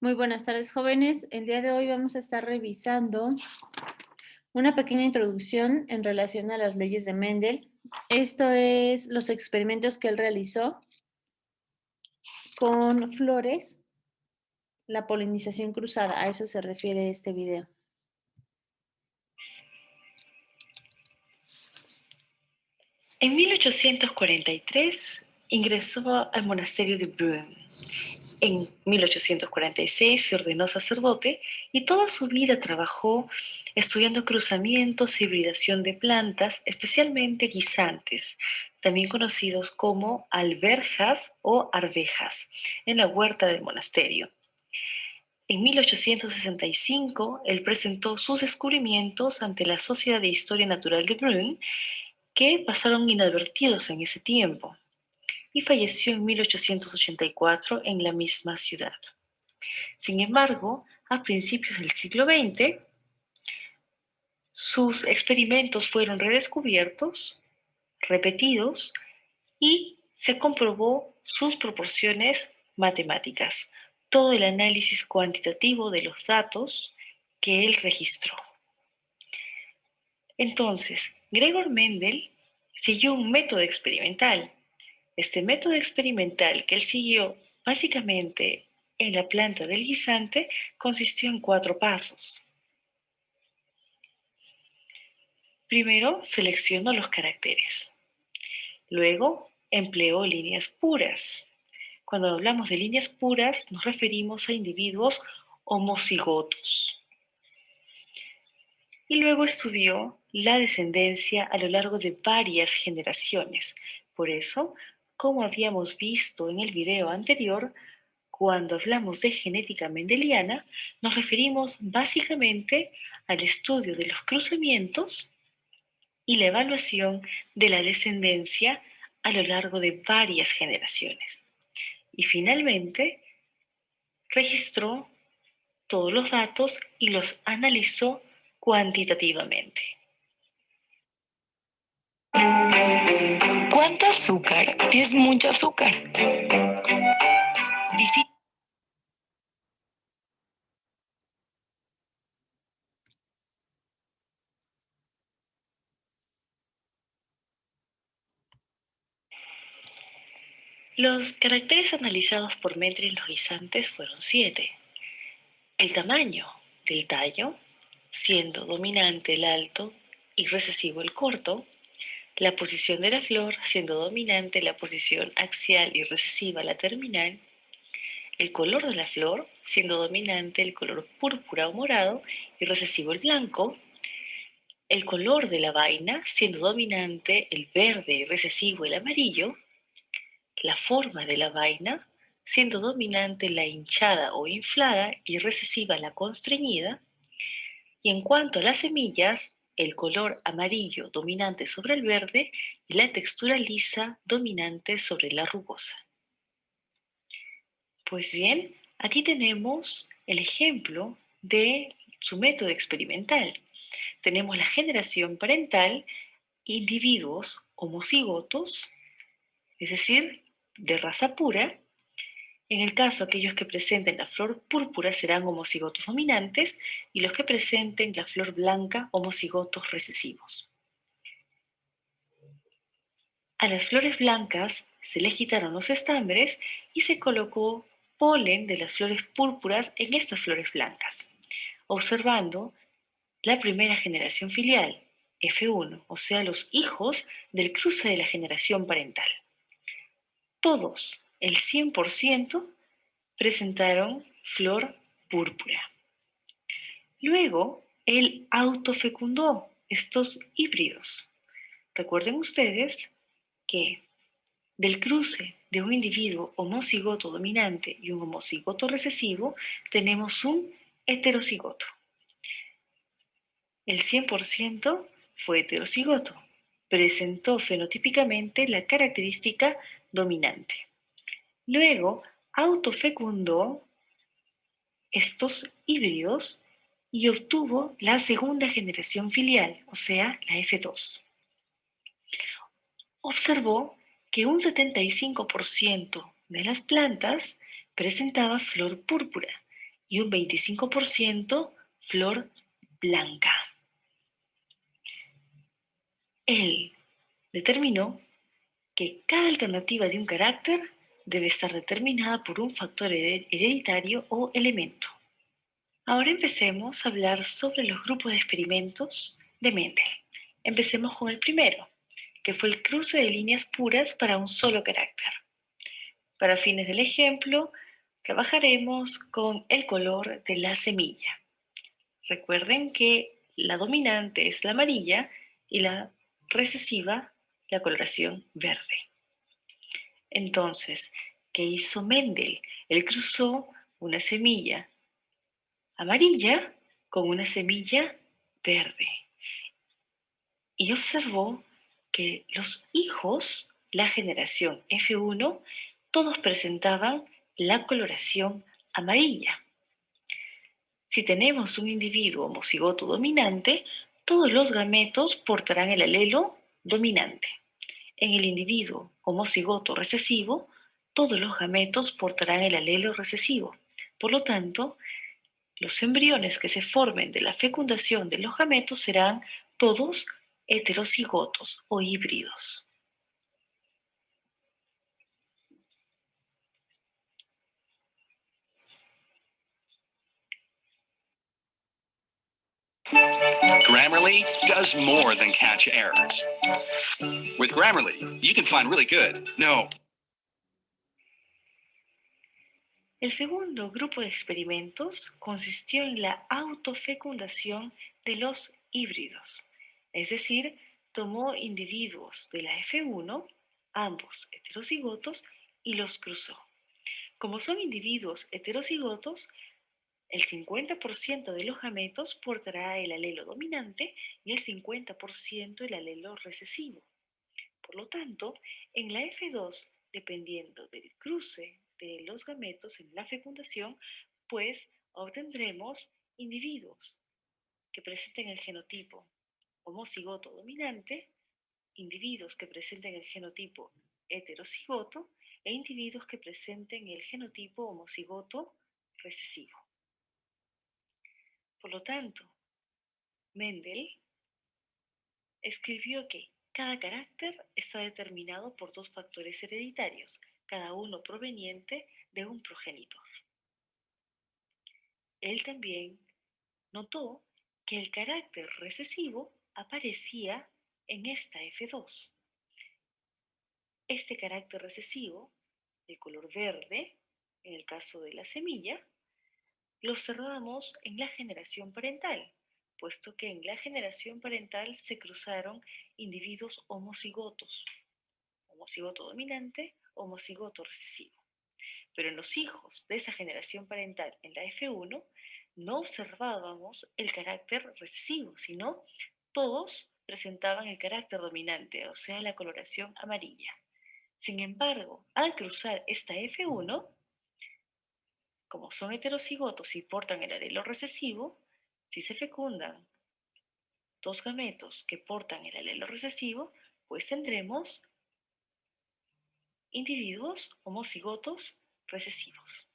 Muy buenas tardes, jóvenes. El día de hoy vamos a estar revisando una pequeña introducción en relación a las leyes de Mendel. Esto es los experimentos que él realizó con flores, la polinización cruzada. A eso se refiere este video. En 1843 ingresó al monasterio de Brünn. En 1846 se ordenó sacerdote y toda su vida trabajó estudiando cruzamientos e hibridación de plantas, especialmente guisantes, también conocidos como alberjas o arvejas, en la huerta del monasterio. En 1865, él presentó sus descubrimientos ante la Sociedad de Historia Natural de Brünn, que pasaron inadvertidos en ese tiempo, y falleció en 1884 en la misma ciudad. Sin embargo, a principios del siglo XX, sus experimentos fueron redescubiertos, repetidos, y se comprobó sus proporciones matemáticas, todo el análisis cuantitativo de los datos que él registró. Entonces, Gregor Mendel siguió un método experimental. Este método experimental que él siguió básicamente en la planta del guisante consistió en 4 pasos. Primero, seleccionó los caracteres. Luego, empleó líneas puras. Cuando hablamos de líneas puras, nos referimos a individuos homocigotos. Y luego estudió la descendencia a lo largo de varias generaciones. Por eso, como habíamos visto en el video anterior, cuando hablamos de genética mendeliana, nos referimos básicamente al estudio de los cruzamientos y la evaluación de la descendencia a lo largo de varias generaciones. Y finalmente, registró todos los datos y los analizó cuantitativamente. ¿Cuánto azúcar es mucho azúcar? Los caracteres analizados por Mendel en los guisantes fueron 7. El tamaño del tallo, siendo dominante el alto y recesivo el corto. La posición de la flor, siendo dominante la posición axial y recesiva la terminal. El color de la flor, siendo dominante el color púrpura o morado y recesivo el blanco. El color de la vaina, siendo dominante el verde y recesivo el amarillo. La forma de la vaina, siendo dominante la hinchada o inflada y recesiva la constreñida. Y en cuanto a las semillas, el color amarillo dominante sobre el verde y la textura lisa dominante sobre la rugosa. Pues bien, aquí tenemos el ejemplo de su método experimental. Tenemos la generación parental, individuos homocigotos, es decir, de raza pura. En el caso, aquellos que presenten la flor púrpura serán homocigotos dominantes y los que presenten la flor blanca, homocigotos recesivos. A las flores blancas se les quitaron los estambres y se colocó polen de las flores púrpuras en estas flores blancas, observando la primera generación filial, F1, o sea, los hijos del cruce de la generación parental. Todos, el 100%, presentaron flor púrpura. Luego, él autofecundó estos híbridos. Recuerden ustedes que del cruce de un individuo homocigoto dominante y un homocigoto recesivo, tenemos un heterocigoto. El 100% fue heterocigoto. Presentó fenotípicamente la característica dominante. Luego, autofecundó estos híbridos y obtuvo la segunda generación filial, o sea, la F2. Observó que un 75% de las plantas presentaba flor púrpura y un 25% flor blanca. Él determinó que cada alternativa de un carácter debe estar determinada por un factor hereditario o elemento. Ahora empecemos a hablar sobre los grupos de experimentos de Mendel. Empecemos con el primero, que fue el cruce de líneas puras para un solo carácter. Para fines del ejemplo, trabajaremos con el color de la semilla. Recuerden que la dominante es la amarilla y la recesiva la coloración verde. Entonces, ¿qué hizo Mendel? Él cruzó una semilla amarilla con una semilla verde y observó que los hijos, la generación F1, todos presentaban la coloración amarilla. Si tenemos un individuo homocigoto dominante, todos los gametos portarán el alelo dominante. En el individuo homocigoto recesivo, todos los gametos portarán el alelo recesivo. Por lo tanto, los embriones que se formen de la fecundación de los gametos serán todos heterocigotos o híbridos. Grammarly does more than catch errors. With Grammarly, you can find really good, El segundo grupo de experimentos consistió en la autofecundación de los híbridos, es decir, tomó individuos de la F1, ambos heterocigotos, y los cruzó. Como son individuos heterocigotos, el 50% de los gametos portará el alelo dominante y el 50% el alelo recesivo. Por lo tanto, en la F2, dependiendo del cruce de los gametos en la fecundación, pues obtendremos individuos que presenten el genotipo homocigoto dominante, individuos que presenten el genotipo heterocigoto e individuos que presenten el genotipo homocigoto recesivo. Por lo tanto, Mendel escribió que cada carácter está determinado por dos factores hereditarios, cada uno proveniente de un progenitor. Él también notó que el carácter recesivo aparecía en esta F2. Este carácter recesivo, de color verde, en el caso de la semilla, lo observamos en la generación parental, puesto que en la generación parental se cruzaron individuos homocigotos, homocigoto dominante, homocigoto recesivo. Pero en los hijos de esa generación parental en la F1 no observábamos el carácter recesivo, sino todos presentaban el carácter dominante, o sea, la coloración amarilla. Sin embargo, al cruzar esta F1, como son heterocigotos y portan el alelo recesivo, si se fecundan dos gametos que portan el alelo recesivo, pues tendremos individuos homocigotos recesivos.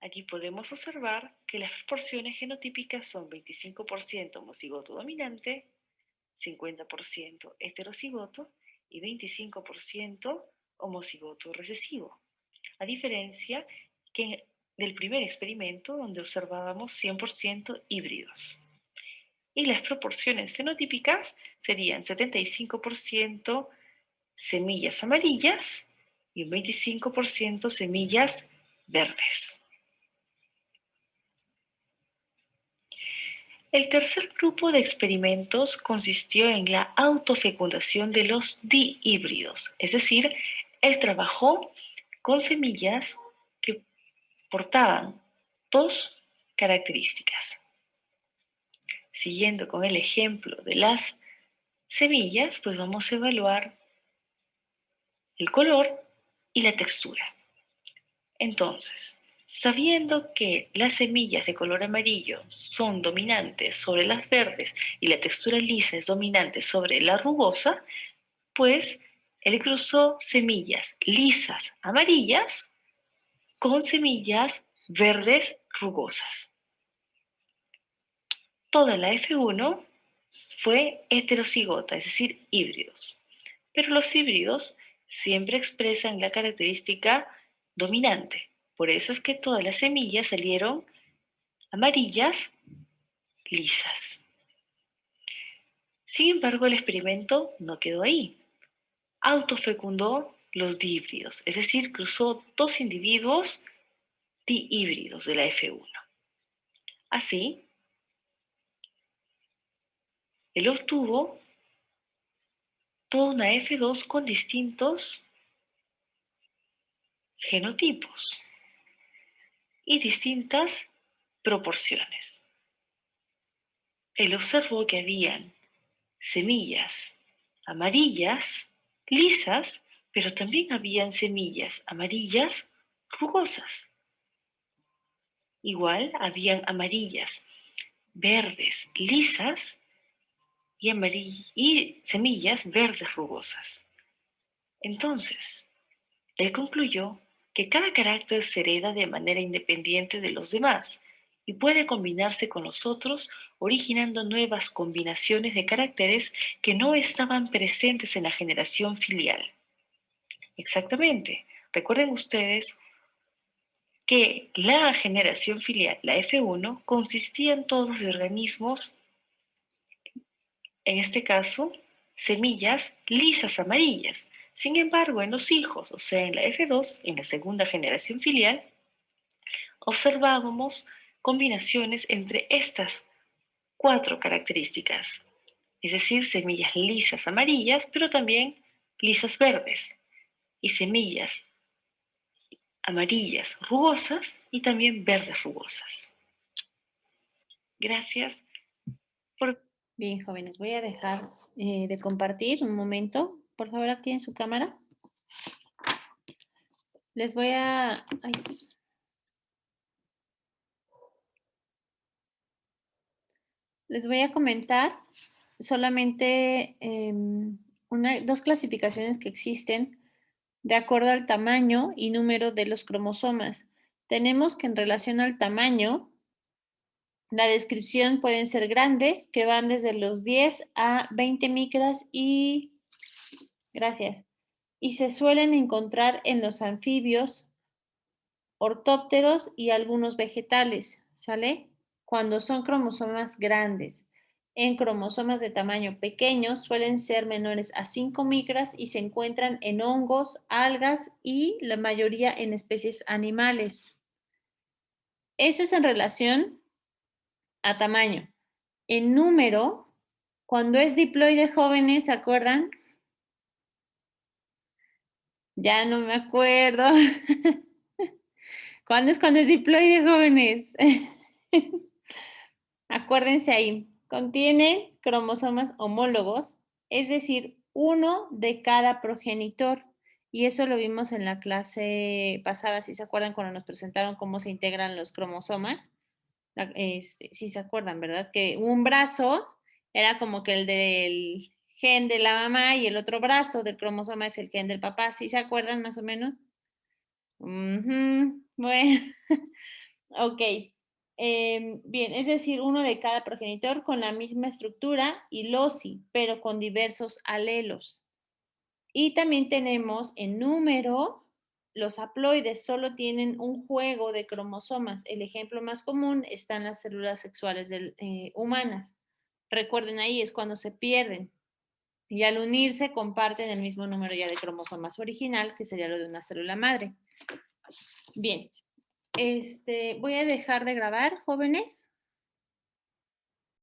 Aquí podemos observar que las proporciones genotípicas son 25% homocigoto dominante, 50% heterocigoto y 25% homocigoto recesivo. A diferencia que del primer experimento donde observábamos 100% híbridos. Y las proporciones fenotípicas serían 75% semillas amarillas y un 25% semillas verdes. El tercer grupo de experimentos consistió en la autofecundación de los dihíbridos, es decir, él trabajó con semillas que portaban dos características. Siguiendo con el ejemplo de las semillas, pues vamos a evaluar el color y la textura. Entonces, sabiendo que las semillas de color amarillo son dominantes sobre las verdes y la textura lisa es dominante sobre la rugosa, pues él cruzó semillas lisas amarillas con semillas verdes rugosas. Toda la F1 fue heterocigota, es decir, híbridos. Pero los híbridos siempre expresan la característica dominante. Por eso es que todas las semillas salieron amarillas, lisas. Sin embargo, el experimento no quedó ahí. Autofecundó los dihíbridos, es decir, cruzó dos individuos dihíbridos de la F1. Así, él obtuvo toda una F2 con distintos genotipos y distintas proporciones. Él observó que habían semillas amarillas, lisas, pero también habían semillas amarillas rugosas. Igual habían amarillas, verdes, lisas y semillas verdes rugosas. Entonces, él concluyó que cada carácter se hereda de manera independiente de los demás y puede combinarse con los otros, originando nuevas combinaciones de caracteres que no estaban presentes en la generación filial. Exactamente. Recuerden ustedes que la generación filial, la F1, consistía en todos de organismos, en este caso, semillas lisas amarillas. Sin embargo, en los hijos, o sea, en la F2, en la segunda generación filial, observábamos combinaciones entre estas cuatro características, es decir, semillas lisas amarillas, pero también lisas verdes, y semillas amarillas rugosas y también verdes rugosas. Gracias por... Bien, jóvenes, voy a dejar de compartir un momento. Por favor, activen su cámara. Les voy a... Les voy a comentar solamente dos clasificaciones que existen de acuerdo al tamaño y número de los cromosomas. Tenemos que en relación al tamaño, la descripción pueden ser grandes, que van desde los 10 a 20 micras y... Gracias. Y se suelen encontrar en los anfibios, ortópteros y algunos vegetales, ¿sale? Cuando son cromosomas grandes. En cromosomas de tamaño pequeño suelen ser menores a 5 micras y se encuentran en hongos, algas y la mayoría en especies animales. Eso es en relación a tamaño. En número, cuando es diploide jóvenes, ¿se acuerdan? Ya no me acuerdo. ¿Cuándo es diploide, jóvenes? Acuérdense ahí, contiene cromosomas homólogos, es decir, uno de cada progenitor. Y eso lo vimos en la clase pasada, si se acuerdan, cuando nos presentaron cómo se integran los cromosomas. Si se acuerdan, ¿verdad? Que un brazo era como que el del gen de la mamá y el otro brazo del cromosoma es el gen del papá. ¿Sí se acuerdan más o menos? Bueno, ok. Bien, es decir, uno de cada progenitor con la misma estructura y loci, pero con diversos alelos. Y también tenemos en número, los haploides solo tienen un juego de cromosomas. El ejemplo más común está en las células sexuales humanas. Recuerden ahí, es cuando se pierden. Y al unirse comparten el mismo número ya de cromosomas original, que sería lo de una célula madre. Bien, voy a dejar de grabar, jóvenes.